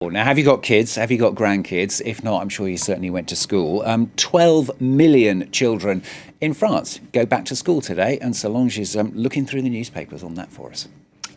Now, have you got kids? Have you got grandkids? If not, I'm sure you certainly went to school. 12 million children in France go back to school today, and Solange is looking through the newspapers on that for us.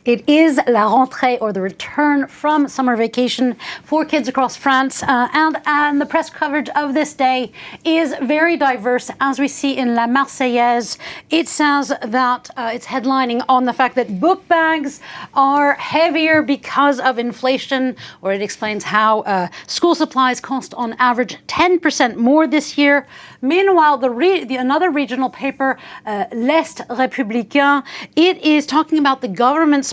It is la rentrée, or the return from summer vacation for kids across France. And the press coverage of this day is very diverse. As we see in La Marseillaise, it says that it's headlining on the fact that book bags are heavier because of inflation, or it explains how school supplies cost on average 10% more this year. Meanwhile, another regional paper, L'Est Républicain, it is talking about the government's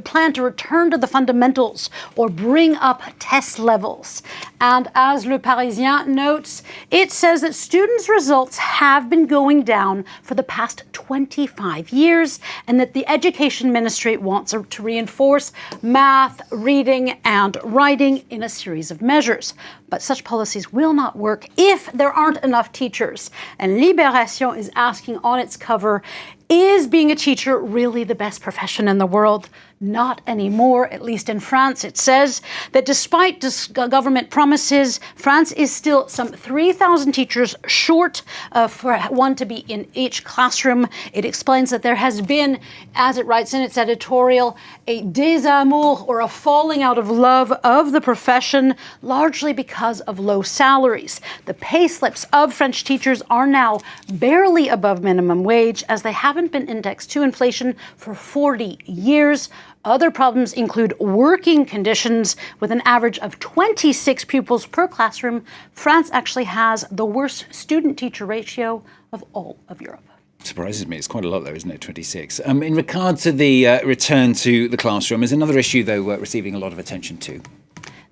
plan to return to the fundamentals or bring up test levels. And as Le Parisien notes, it says that students' results have been going down for the past 25 years and that the Education Ministry wants to reinforce math, reading, and writing in a series of measures. But such policies will not work if there aren't enough teachers. And Libération is asking on its cover, is being a teacher really the best profession in the world? Not anymore, at least in France. It says that despite government promises, France is still some 3,000 teachers short for one to be in each classroom. It explains that there has been, as it writes in its editorial, a désamour, or a falling out of love of the profession, largely because of low salaries. The pay slips of French teachers are now barely above minimum wage, as they haven't been indexed to inflation for 40 years. Other problems include working conditions. With an average of 26 pupils per classroom, France actually has the worst student-teacher ratio of all of Europe. Surprises me. It's quite a lot, though, isn't it? 26. In regard to the return to the classroom, is another issue, though, receiving a lot of attention too.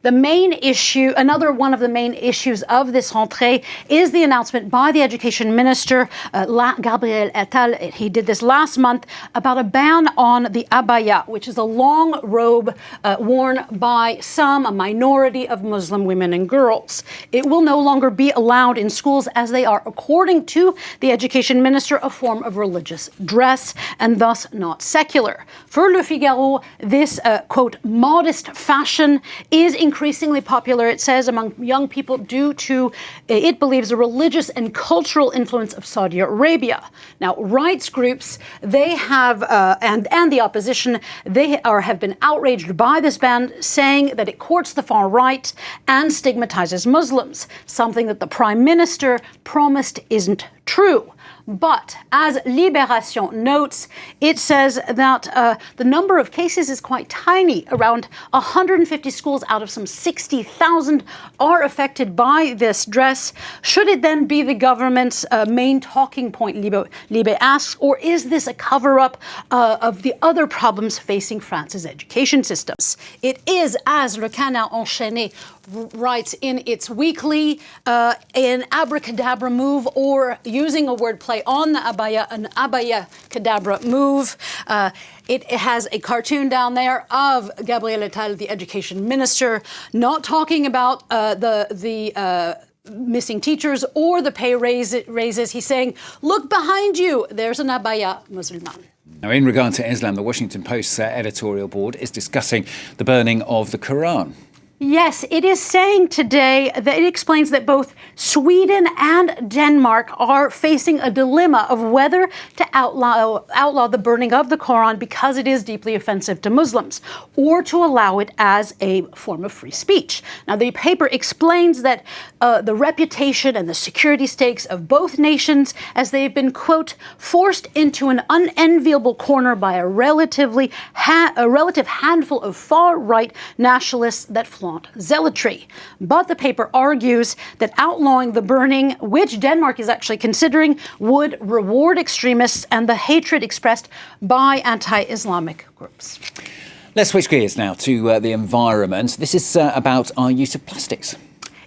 The main issue, another one of the main issues of this rentrée, is the announcement by the Education Minister, Gabriel Attal. He did this last month, about a ban on the Abaya, which is a long robe worn by a minority of Muslim women and girls. It will no longer be allowed in schools, as they are, according to the Education Minister, a form of religious dress and thus not secular. For Le Figaro, this, quote, modest fashion is increasingly popular, it says, among young people due to, it believes, the religious and cultural influence of Saudi Arabia. Now, rights groups, they have, and the opposition, have been outraged by this ban, saying that it courts the far right and stigmatizes Muslims, something that the Prime Minister promised isn't true. But as Libération notes, it says that the number of cases is quite tiny. Around 150 schools out of some 60,000 are affected by this dress. Should it then be the government's main talking point, Libé asks, or is this a cover-up of the other problems facing France's education systems? It is, as Le Canard Enchaîné writes in its weekly, an abracadabra move, or using a wordplay on the Abaya, an Abaya cadabra move. It has a cartoon down there of Gabriel Attal, the Education Minister, not talking about the missing teachers or the pay raises. He's saying, look behind you, there's an Abaya Musulman. Now, in regard to Islam, the Washington Post's editorial board is discussing the burning of the Koran. Yes, it is saying today that it explains that both Sweden and Denmark are facing a dilemma of whether to outlaw the burning of the Koran because it is deeply offensive to Muslims, or to allow it as a form of free speech. Now, the paper explains that the reputation and the security stakes of both nations, as they've been, quote, forced into an unenviable corner by a relative handful of far-right nationalists that flaunt zealotry. But the paper argues that outlawing the burning, which Denmark is actually considering, would reward extremists and the hatred expressed by anti-Islamic groups. Let's switch gears now to the environment. This is about our use of plastics.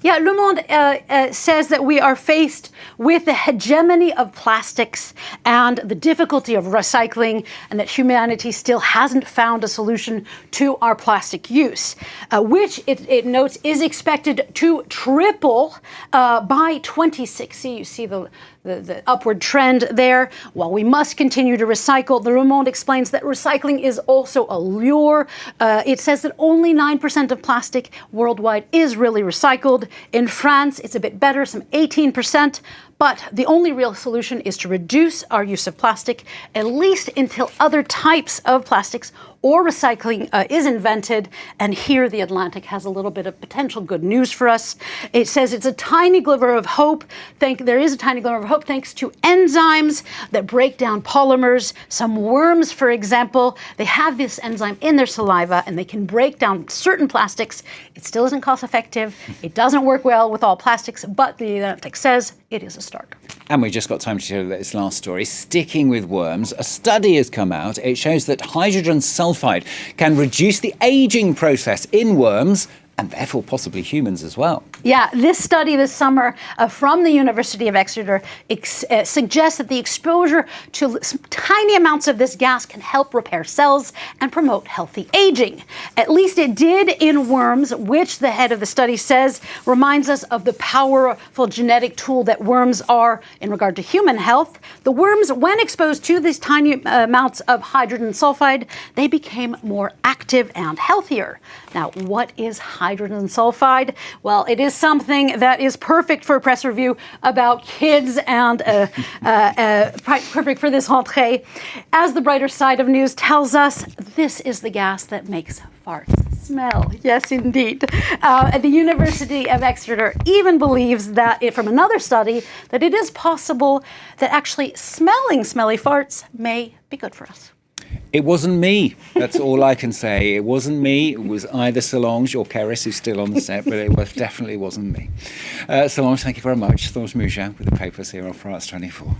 Yeah, Le Monde says that we are faced with the hegemony of plastics and the difficulty of recycling, and that humanity still hasn't found a solution to our plastic use, which it notes is expected to triple by 2060. You see the upward trend there. While we must continue to recycle, the Monde explains that recycling is also a lure. It says that only 9% of plastic worldwide is really recycled. In France, it's a bit better, some 18%. But the only real solution is to reduce our use of plastic, at least until other types of plastics or recycling is invented. And here the Atlantic has a little bit of potential good news for us. It says it's a tiny glimmer of hope. There is a tiny glimmer of hope thanks to enzymes that break down polymers. Some worms, for example, they have this enzyme in their saliva and they can break down certain plastics. It still isn't cost effective. It doesn't work well with all plastics, but the Atlantic says it is a start. And we've just got time to share this last story. Sticking with worms, a study has come out. It shows that hydrogen sulfide can reduce the aging process in worms and therefore possibly humans as well. Yeah, this study this summer from the University of Exeter suggests that the exposure to tiny amounts of this gas can help repair cells and promote healthy aging. At least it did in worms, which the head of the study says reminds us of the powerful genetic tool that worms are in regard to human health. The worms, when exposed to these tiny amounts of hydrogen sulfide, they became more active and healthier. Now, what is hydrogen sulfide? Well, it is something that is perfect for a press review about kids and perfect for this rentrée. As the brighter side of news tells us, this is the gas that makes farts smell. Yes, indeed. The University of Exeter even believes that, from another study, that it is possible that actually smelling smelly farts may be good for us. It wasn't me. That's all I can say. It wasn't me. It was either Solange or Keris, who's still on the set, but it definitely wasn't me. Solange, thank you very much. Solange Mougin with the papers here on France 24.